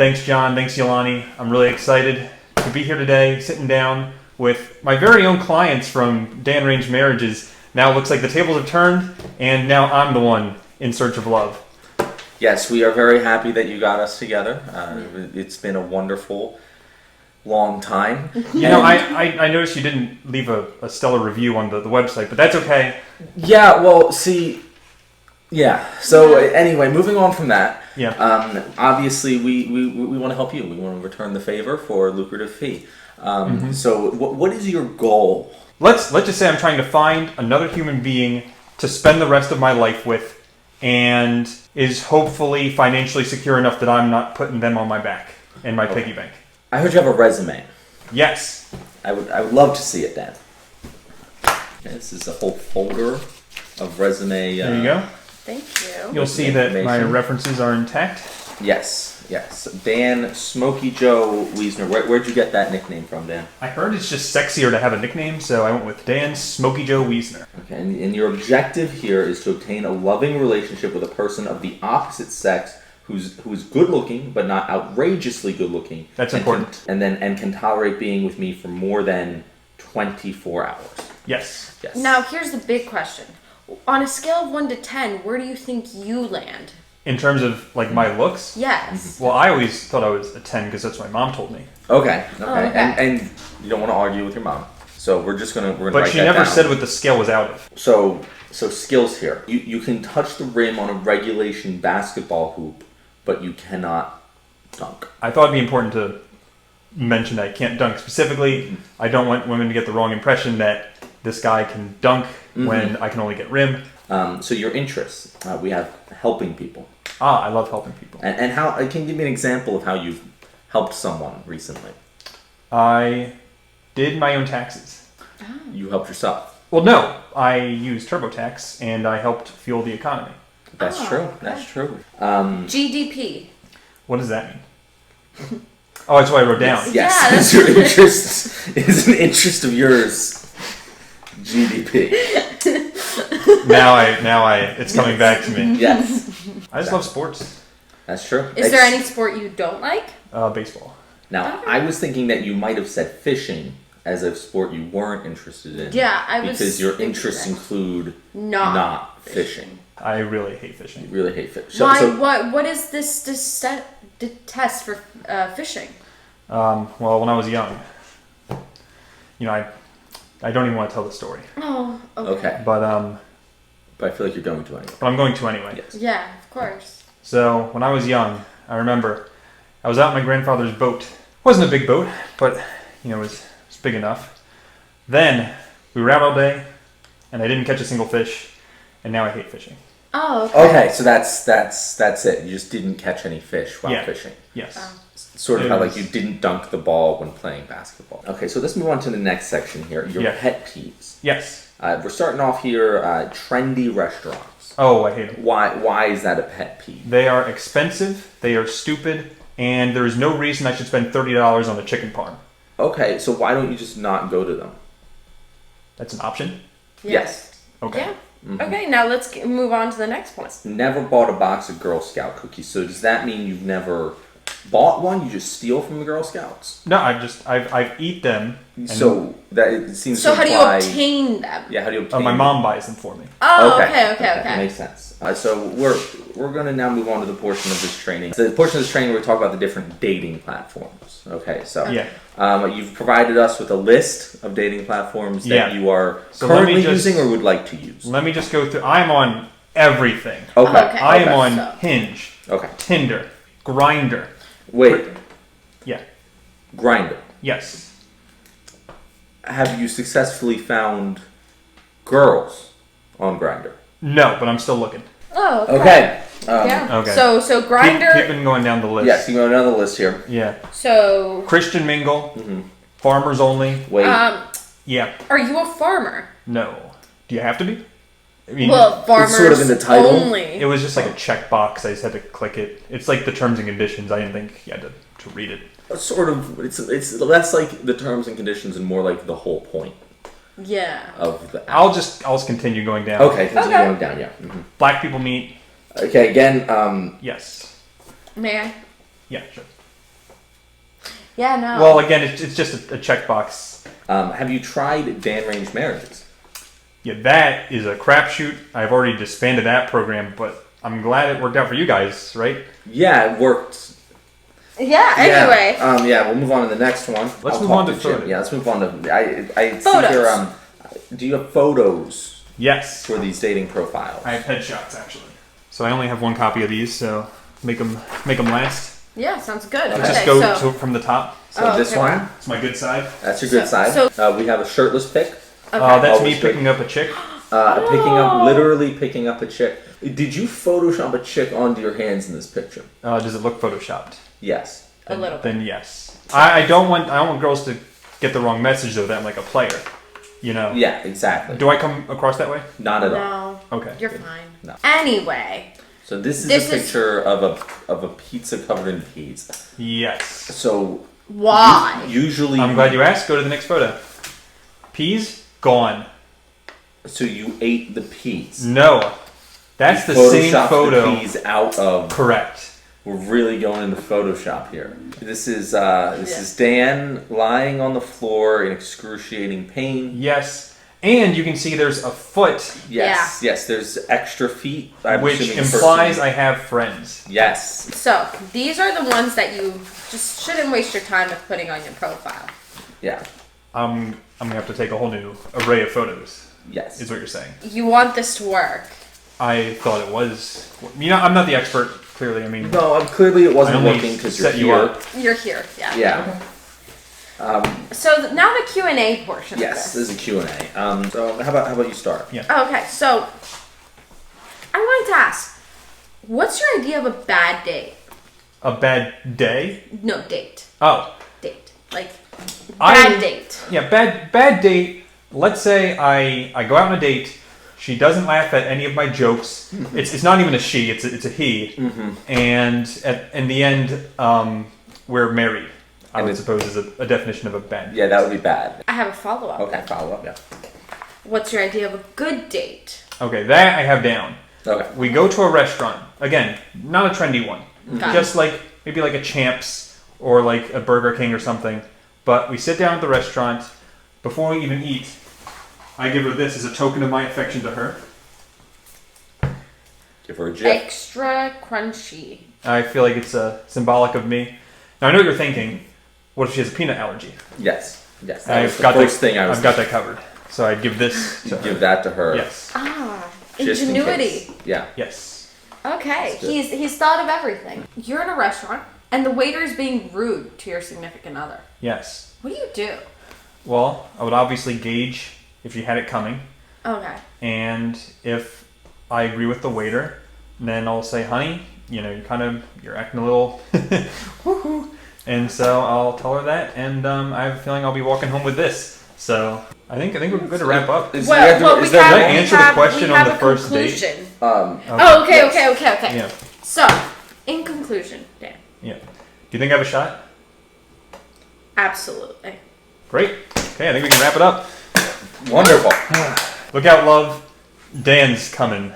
Thanks, Jon. Thanks, Yolany. I'm really excited to be here today, sitting down with my very own clients from Day and Range Marriages. Now it looks like the tables have turned, and now I'm the one in search of love. Yes, we are very happy that you got us together. It's been a wonderful, long time. You know, I noticed you didn't leave a stellar review on the website, but that's okay. Yeah, well, see, So anyway, moving on from that. Yeah. Obviously, we want to help you. We want to return the favor for a lucrative fee. So what is your goal? Let's just say I'm trying to find another human being to spend the rest of my life with, and is hopefully financially secure enough that I'm not putting them on my back in my piggy bank. I heard you have a resume. Yes. I would love to see it, Dan. This is a whole folder of resume. There you go. Thank you. You'll see that my references are intact. Yes. Dan Smokey Joe Wiesner. Where'd you get that nickname from, Dan? I heard it's just sexier to have a nickname, so I went with Dan Smokey Joe Wiesner. Okay, and your objective here is to obtain a loving relationship with a person of the opposite sex who's good looking but not outrageously good looking. That's important. And can tolerate being with me for more than 24 hours. Yes. Now here's the big question. On a scale of 1 to 10, where do you think you land? In terms of like my looks? Yes. Well, I always thought I was a 10 because that's what my mom told me. Okay. Oh, okay. And you don't want to argue with your mom. So we're gonna But write she that never down. said what the scale was out of. So skills here. You can touch the rim on a regulation basketball hoop, but you cannot dunk. I thought it'd be important to mention that I can't dunk. Specifically, I don't want women to get the wrong impression that this guy can dunk when I can only get rim. So your interests, we have helping people. I love helping people. And how, can you give me an example of how you've helped someone recently? I did my own taxes. You helped yourself. Well, no. I used TurboTax, and I helped fuel the economy. That's true. Okay. That's true. GDP. What does that mean? Oh, that's what I wrote down. Yes. Yeah, Is your interest is an interest of yours GDP. Now it's coming back to me. Yes. I just love sports. That's true. Is there any sport you don't like? Baseball. Now, Okay. I was thinking that you might have said fishing as a sport you weren't interested in. Yeah, I was Because your thinking interests that. include Not fishing. I really hate fishing. You really hate fish. Why? What is this test for fishing? Well, when I was young, I don't even want to tell the story. Oh, Okay. But But I feel like you're going to anyway. I'm going to anyway. Yes. Yeah, of course. So when I was young, I remember I was out in my grandfather's boat. It wasn't a big boat, but it was big enough. Then we were out all day, and I didn't catch a single fish, and now I hate fishing. Oh, okay. Okay, so that's it. You just didn't catch any fish while fishing. Yes. Oh. Sort of how like you didn't dunk the ball when playing basketball. Okay, so let's move on to the next section here. Your pet peeves. Yes. We're starting off here. Trendy restaurants. Oh, I hate them. Why is that a pet peeve? They are expensive, they are stupid, and there is no reason I should spend $30 on a chicken parm. Okay, so why don't you just not go to them? That's an option? Yes. Okay. Yeah. Okay, now let's move on to the next one. Never bought a box of Girl Scout cookies. So does that mean you've never bought one? You just steal from the Girl Scouts? No, I've eat them. And So that it seems So to how do you imply- obtain them? Yeah, how do you obtain? my mom buys them for me. Oh, okay. Makes sense. So we're going to now move on to the portion of this training. The portion of this training where we talk about the different dating platforms. Okay, so you've provided us with a list of dating platforms that you are currently using or would like to use. Let me just go through. I'm on everything. Okay. I am on Hinge. Okay. Tinder. Grindr. Wait. Yeah. Grindr. Yes. Have you successfully found girls on Grindr? No, but I'm still looking. Oh, Okay. yeah. Okay. So Grindr. Keep going down the list. Yes, you go down the list here. Yeah. So. Christian mingle. Farmers only. Wait. Yeah. Are you a farmer? No. Do you have to be? I mean, Well, farmers it's sort of in the title. only. it was just like a checkbox. I just had to click it. It's like the terms and conditions. I didn't think you had to read it. Sort of. It's less like the terms and conditions and more like the whole point Yeah. of the. I'll just continue going down. Okay, continue going down. Yeah. Black people meet. Okay. Again. Yes. May I? Yeah, sure. Yeah, no. Well, again, it's just a checkbox. Have you tried Dan Range marriages? Yeah, that is a crapshoot. I've already disbanded that program, but I'm glad it worked out for you guys, right? Yeah, it worked. Yeah, anyway. Yeah, we'll move on to the next one. Let's move on to Jim. photos. Yeah, let's move on to... I see Photos. here... do you have photos Yes. for these dating profiles? I have headshots, actually. So I only have one copy of these, so make them last. Yeah, sounds good. Let's Okay, just go from the top. So this okay, one, wow. It's my good side. that's your good side. We have a shirtless pic. Okay. That's Always me good. picking up a chick. Literally picking up a chick. Did you Photoshop a chick onto your hands in this picture? Does it look photoshopped? Yes. A little bit. Then yes. I don't want girls to get the wrong message though that I'm like a player. You know. Yeah, exactly. Do I come across that way? Not at all. No. Okay. You're fine. No. Anyway. So this is This a is- picture of a pizza covered in peas. Yes. So Why? usually I'm glad you asked. Go to the next photo. Peas gone. So you ate the peas. No. That's the You same photoshopped photo. The peas out of. Correct. We're really going into Photoshop here. This is Dan lying on the floor in excruciating pain. Yes. And you can see there's a foot, Yes, yes. There's extra feet, which assuming implies person- I have friends. Yes. So, these are the ones that you just shouldn't waste your time with putting on your profile. Yeah. I'm gonna have to take a whole new array of photos. Yes. Is what you're saying. You want this to work. I thought it was. You know, I'm not the expert. Clearly, I mean. No, clearly it wasn't I only working because you're set you here. up. You're here, yeah. Yeah. So now the Q&A portion Yes, of this is a Q&A. So how about you start? Yeah. Okay, so I wanted to ask, what's your idea of a bad date? A bad day? No, date. Oh. Date. Like, bad date. Yeah, bad date. Let's say I go out on a date. She doesn't laugh at any of my jokes. It's not even a she. It's a he. And in the end, we're married. I would suppose is a definition of a bad. Yeah, that would be bad. I have a follow-up. Okay, then. follow up, yeah. What's your idea of a good date? Okay, that I have down. Okay. We go to a restaurant. Again, not a trendy one. Got it. Just like maybe like a Champs or like a Burger King or something. But we sit down at the restaurant. Before we even eat, I give her this as a token of my affection to her. Give her a gif. Extra crunchy. I feel like it's symbolic of me. Now I know what you're thinking. What if she has a peanut allergy? Yes. Yes. That was I've the got first that. thing I was I've got that covered. So I'd give this to her. Give that to her. Yes. Ah, Just in ingenuity. case. Yeah. Yes. Okay, good. he's thought of everything. You're in a restaurant, and the waiter's being rude to your significant other. Yes. What do you do? Well, I would obviously gauge if she had it coming, Okay. and if I agree with the waiter, then I'll say, "Honey, you're acting a little woohoo," and so I'll tell her that, and I have a feeling I'll be walking home with this. So I think we're good to wrap up. Is Well, there- well, is we there have, Did I we answer the have, question we on have the a first date? conclusion. Um, Oh, okay. Yeah. So, in conclusion, Dan, Yeah. Do you think I have a shot? absolutely. Great. Okay, I think we can wrap it up. Wonderful. Look out, love. Dan's coming.